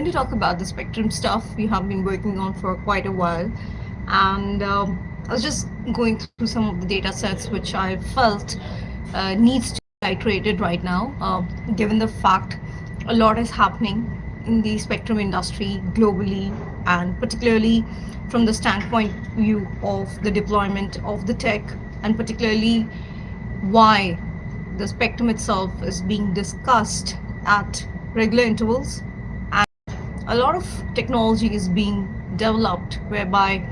to talk about the spectrum stuff we have been working on for quite a while. And I was just going through some of the data sets which I felt needs to be iterated right now, given the fact a lot is happening in the spectrum industry globally, and particularly from the standpoint view of the deployment of the tech, and particularly why the spectrum itself is being discussed at regular intervals. And a lot of technology is being developed whereby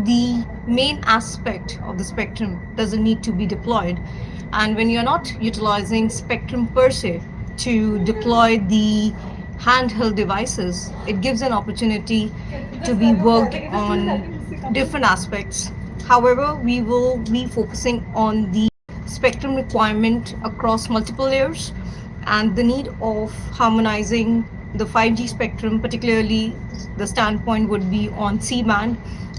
the main aspect of the spectrum doesn't need to be deployed. And when you're not utilizing spectrum per se to deploy the handheld devices, it gives an opportunity to be worked on different aspects. However, we will be focusing on the spectrum requirement across multiple layers and the need of harmonizing the 5G spectrum, particularly the standpoint would be on C band,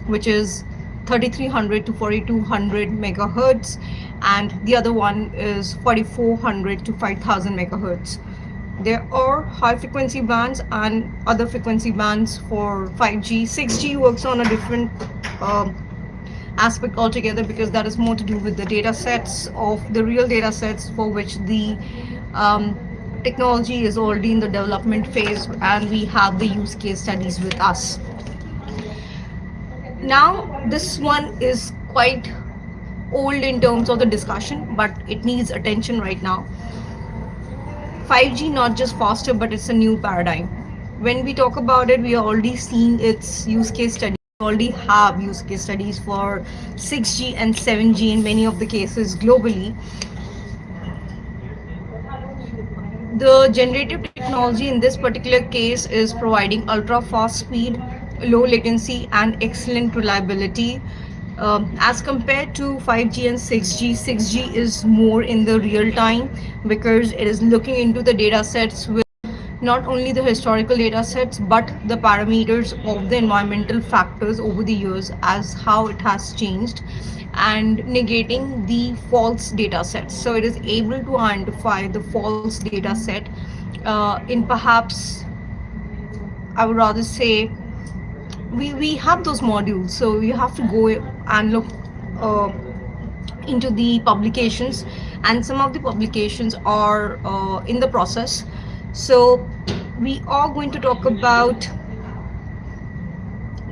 which is 3300 to 4200 megahertz, and the other one is 4400 to 5000 megahertz. There are high frequency bands and other frequency bands for 5G. 6G works on a different aspect altogether, because that is more to do with the data sets of the real data sets for which the technology is already in the development phase, and we have the use case studies with us. Now, this one is quite old in terms of the discussion, but it needs attention right now. 5G not just faster, but it's a new paradigm. When we talk about it, we are already seeing its use case studies. We already have use case studies for 6G and 7G in many of the cases globally. The generative technology in this particular case is providing ultra fast speed, low latency, and excellent reliability. As compared to 5G and 6G, 6G is more in the real time because it is looking into the data sets with not only the historical data sets but the parameters of the environmental factors over the years as how it has changed, and negating the false data sets. So it is able to identify the false data set in perhaps, I would rather say, we have those modules, so you have to go and look uh, into the publications, and some of the publications are in the process. So we are going to talk about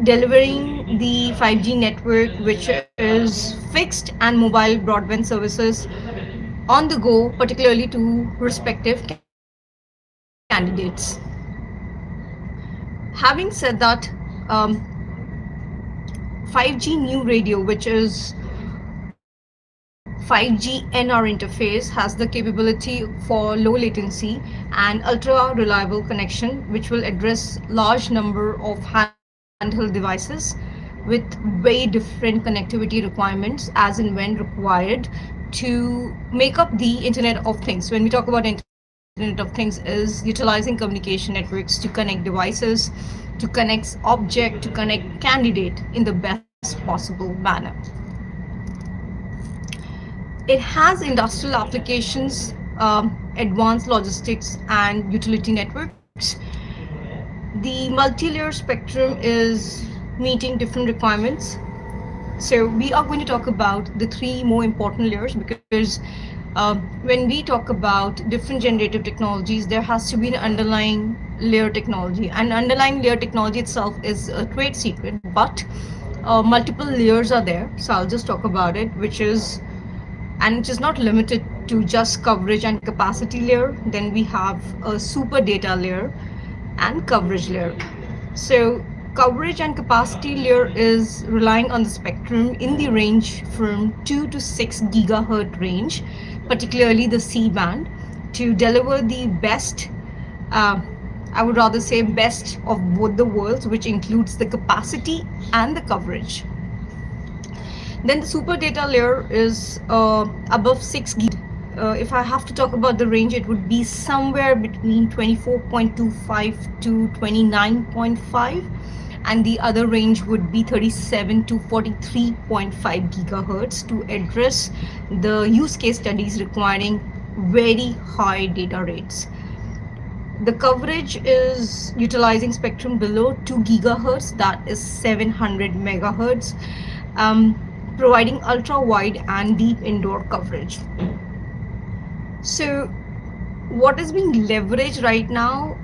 delivering the 5G network, which is fixed and mobile broadband services on the go, particularly to respective candidates. Having said that, 5G new radio, which is 5G NR interface, has the capability for low latency and ultra reliable connection, which will address large number of handheld devices with very different connectivity requirements as and when required to make up the Internet of Things. When we talk about Internet of Things, is utilizing communication networks to connect devices, to connect object, to connect candidate in the best possible manner. It has industrial applications, advanced logistics, and utility networks. The multi-layer spectrum is meeting different requirements. So we are going to talk about the three more important layers, because when we talk about different generative technologies, there has to be an underlying layer technology. And underlying layer technology itself is a trade secret, but multiple layers are there. So I'll just talk about it, which is, and it is not limited to just coverage and capacity layer. Then we have a super data layer and coverage layer. So coverage and capacity layer is relying on the spectrum in the range from 2 to 6 gigahertz range, particularly the C band, to deliver the best, I would rather say best of both the worlds, which includes the capacity and the coverage. Then the super data layer is above 6 gig. If I have to talk about the range, it would be somewhere between 24.25 to 29.5, and the other range would be 37 to 43.5 gigahertz to address the use case studies requiring very high data rates. The coverage is utilizing spectrum below 2 gigahertz, that is 700 megahertz, um, providing ultra wide and deep indoor coverage. So, what is being leveraged right now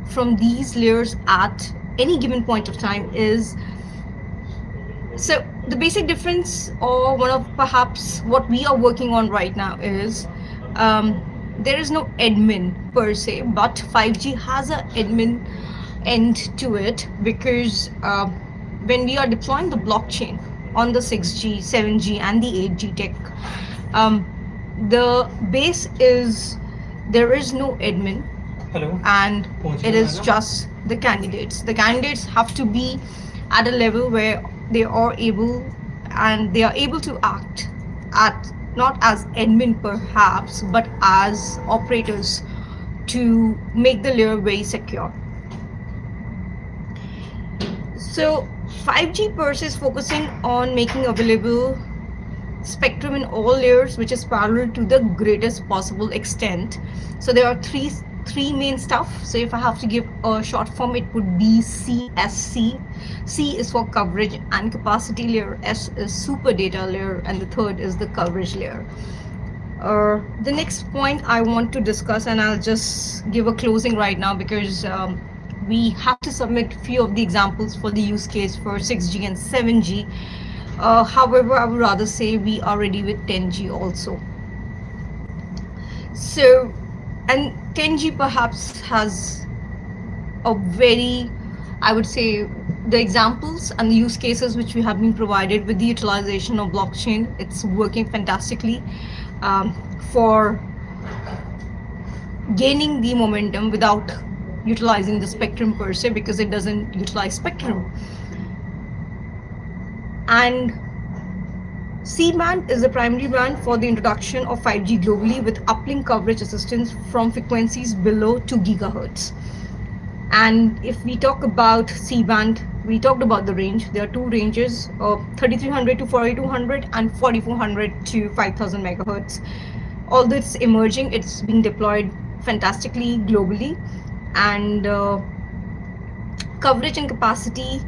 from these layers at any given point of time is, so the basic difference, or one of perhaps what we are working on right now is, there is no admin per se, but 5G has a admin end to it, because when we are deploying the blockchain on the 6G, 7G, and the 8G tech, um, the base is there is no admin. Hello. And it is just the candidates. The candidates have to be at a level where they are able to act at not as admin perhaps, but as operators to make the layer very secure. So 5G per se is focusing on making available spectrum in all layers, which is parallel to the greatest possible extent. So there are three main stuff. So if I have to give a short form, it would be CSC. C is for coverage and capacity layer, S is super data layer, and the third is the coverage layer. The next point I want to discuss, and I'll just give a closing right now, because we have to submit few of the examples for the use case for 6G and 7G. However, I would rather say we are ready with 10G also. So, and 10G perhaps has a very, I would say, the examples and the use cases which we have been provided with the utilization of blockchain, it's working fantastically for gaining the momentum without utilizing the spectrum per se, because it doesn't utilize spectrum. And C-band is the primary band for the introduction of 5G globally, with uplink coverage assistance from frequencies below 2 gigahertz. And if we talk about C-band, we talked about the range. There are two ranges of 3300 to 4200 and 4400 to 5000 megahertz. Although it's emerging, it's being deployed fantastically globally. And coverage and capacity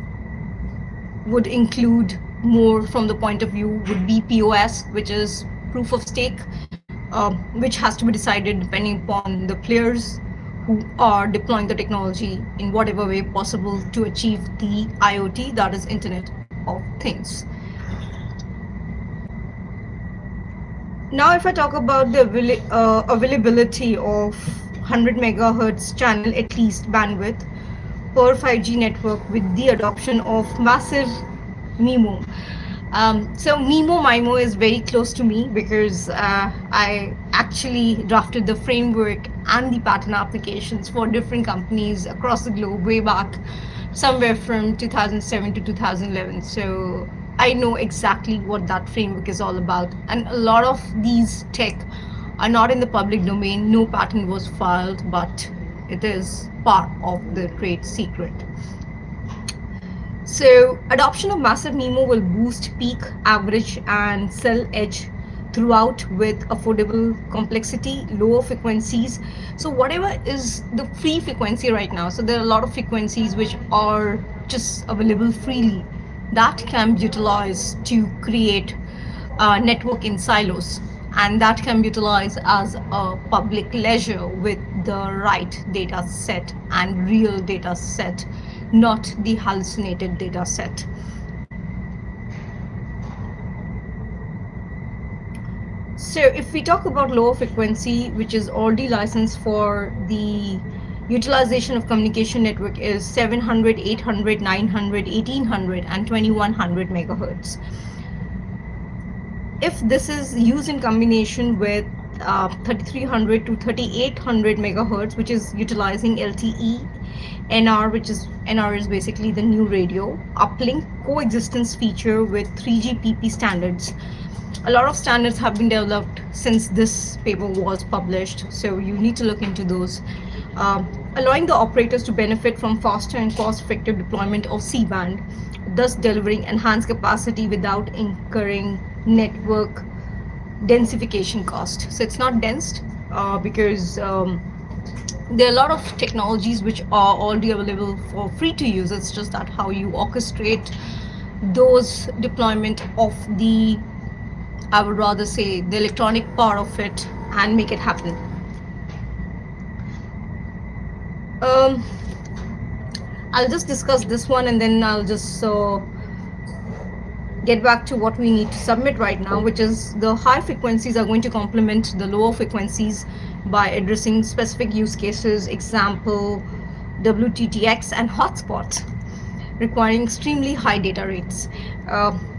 would include more from the point of view would be POS, which is proof of stake, which has to be decided depending upon the players who are deploying the technology in whatever way possible to achieve the IoT, that is Internet of Things. Now, if I talk about the availability of 100 megahertz channel at least bandwidth per 5G network with the adoption of Massive-MIMO. So MIMO is very close to me, because I actually drafted the framework and the pattern applications for different companies across the globe way back, somewhere from 2007 to 2011. So I know exactly what that framework is all about. And a lot of these tech are not in the public domain. No patent was filed, but it is part of the trade secret. So adoption of Massive-MIMO will boost peak, average, and cell edge throughout with affordable complexity, lower frequencies. So whatever is the free frequency right now, so there are a lot of frequencies which are just available freely, that can be utilized to create a network in silos, and that can be utilized as a public leisure with the right data set and real data set, not the hallucinated data set. So if we talk about lower frequency, which is already licensed for the utilization of communication network, is 700, 800, 900, 1800, and 2100 megahertz. If this is used in combination with 3300 to 3800 megahertz, which is utilizing LTE, NR is basically the new radio, uplink coexistence feature with 3GPP standards. A lot of standards have been developed since this paper was published, so you need to look into those. Allowing the operators to benefit from faster and cost-effective deployment of C-band, thus delivering enhanced capacity without incurring network densification cost. So it's not dense because There are a lot of technologies which are already available for free to use. It's just that how you orchestrate those deployment of the, I would rather say, the electronic part of it and make it happen. Um, I'll just discuss this one and then I'll just get back to what we need to submit right now, which is the high frequencies are going to complement the lower frequencies by addressing specific use cases, example WTTX and hotspots requiring extremely high data rates.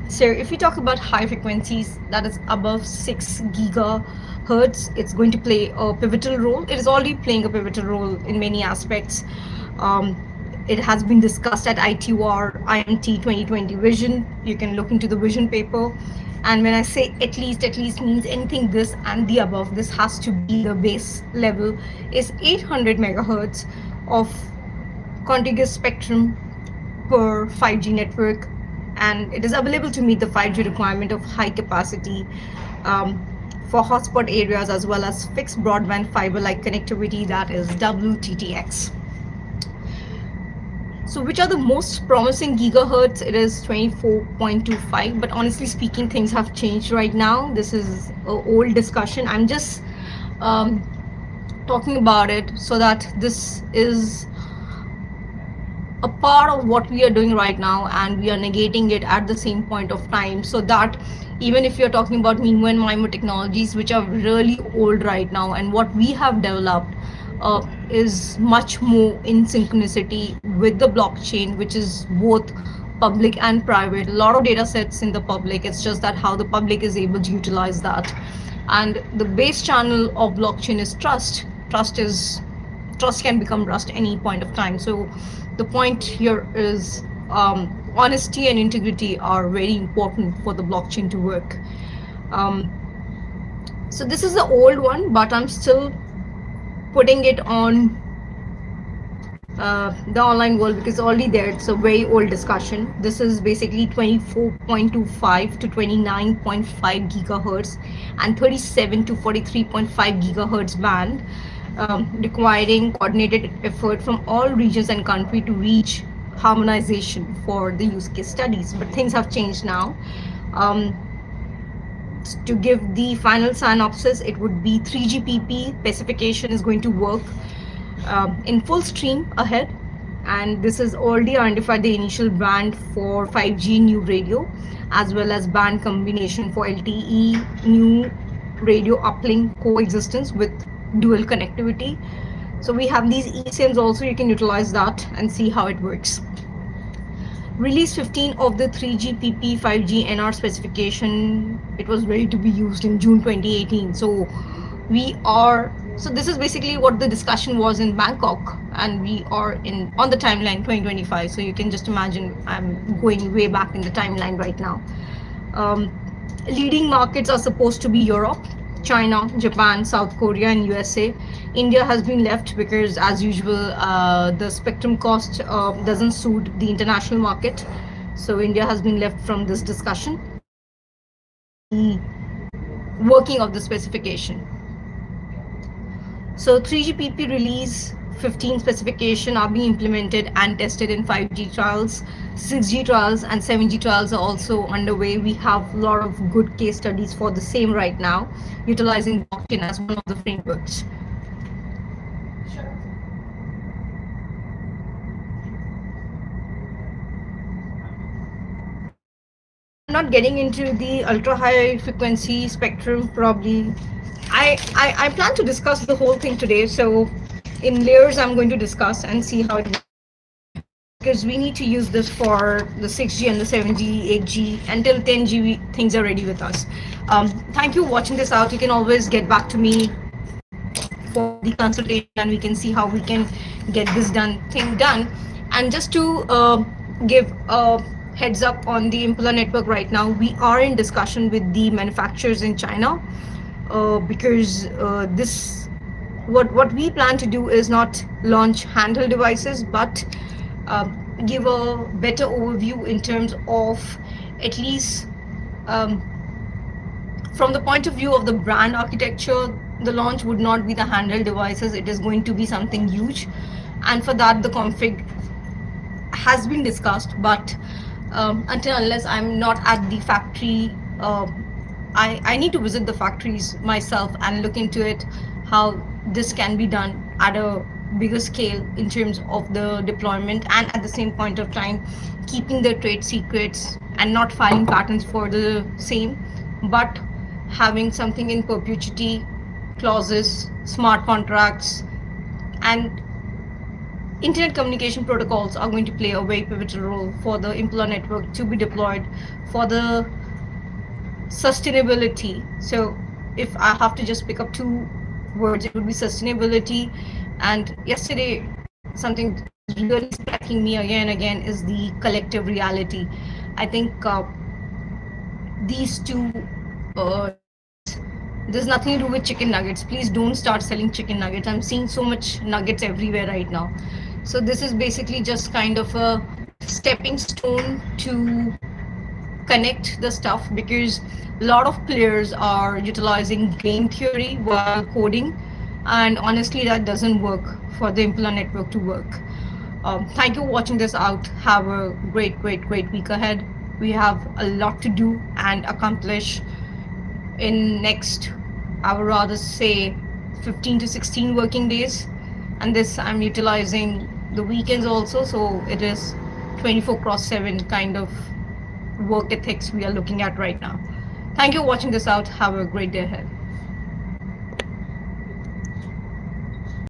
So if we talk about high frequencies, that is above 6 gigahertz, it's going to play a pivotal role. It is already playing a pivotal role in many aspects. Um, it has been discussed at ITUR IMT 2020 Vision. You can look into the Vision paper. And when I say at least means anything this and the above. This has to be the base level, is 800 megahertz of contiguous spectrum per 5G network, and it is available to meet the 5G requirement of high capacity for hotspot areas as well as fixed broadband fiber-like connectivity, that is WTTX. So which are the most promising gigahertz? It is 24.25, but honestly speaking, things have changed right now. This is an old discussion. I'm just talking about it so that this is a part of what we are doing right now, and we are negating it at the same point of time, so that even if you're talking about MIMO and MIMO technologies, which are really old right now, and what we have developed is much more in synchronicity with the blockchain, which is both public and private. A lot of data sets in the public, it's just that how the public is able to utilize that. And the base channel of blockchain is trust. Trust can become rust any point of time. So the point here is honesty and integrity are very important for the blockchain to work. So this is the old one, but I'm still putting it on the online world because it's already there. It's a very old discussion. This is basically 24.25 to 29.5 gigahertz and 37 to 43.5 gigahertz band, requiring coordinated effort from all regions and country to reach harmonization for the use case studies. But things have changed now. To give the final synopsis, it would be 3GPP specification is going to work in full stream ahead, and this has already identified the initial band for 5G new radio as well as band combination for LTE new radio uplink coexistence with dual connectivity. So we have these eSIMs also, you can utilize that and see how it works. Release 15 of the 3GPP 5G NR specification, it was ready to be used in June 2018. So this is basically what the discussion was in Bangkok, and we are on the timeline 2025. So you can just imagine I'm going way back in the timeline right now. Leading markets are supposed to be Europe, China, Japan, South Korea, and USA. India has been left because, as usual, the spectrum cost doesn't suit the international market. So India has been left from this discussion and the working of the specification. So 3GPP release 15 specification are being implemented and tested in 5G trials, 6G trials, and 7G trials are also underway. We have a lot of good case studies for the same right now, utilizing blockchain as one of the frameworks. I'm not getting into the ultra high frequency spectrum probably. I plan to discuss the whole thing today, so in layers I'm going to discuss and see how it works, because we need to use this for the 6G and the 7G, 8G, until 10G things are ready with us. Thank you for watching this out. You can always get back to me for the consultation and we can see how we can get this thing done. And just to give a heads up on the Impula network right now, we are in discussion with the manufacturers in China, because what we plan to do is not launch handheld devices, but give a better overview in terms of at least from the point of view of the brand architecture, the launch would not be the handheld devices, it is going to be something huge. And for that, the config has been discussed, but until unless I'm not at the factory, I need to visit the factories myself and look into it, how this can be done at a bigger scale in terms of the deployment, and at the same point of time keeping the trade secrets and not filing patents for the same, but having something in perpetuity clauses, smart contracts, and internet communication protocols are going to play a very pivotal role for the Impula network to be deployed for the sustainability. So, if I have to just pick up two words, it would be sustainability. And yesterday, something that is really striking me again and again is the collective reality. I think these two nuggets, there's nothing to do with chicken nuggets. Please don't start selling chicken nuggets. I'm seeing so much nuggets everywhere right now. So this is basically just kind of a stepping stone to connect the stuff, because a lot of players are utilizing game theory while coding, and honestly that doesn't work for the Impula network to work. Thank you for watching this out. Have a great week ahead. We have a lot to do and accomplish in next, I would rather say, 15 to 16 working days. And this I'm utilizing the weekends also, so it is 24 cross 7 kind of work ethics we are looking at right now. Thank you for watching this out. Have a great day ahead.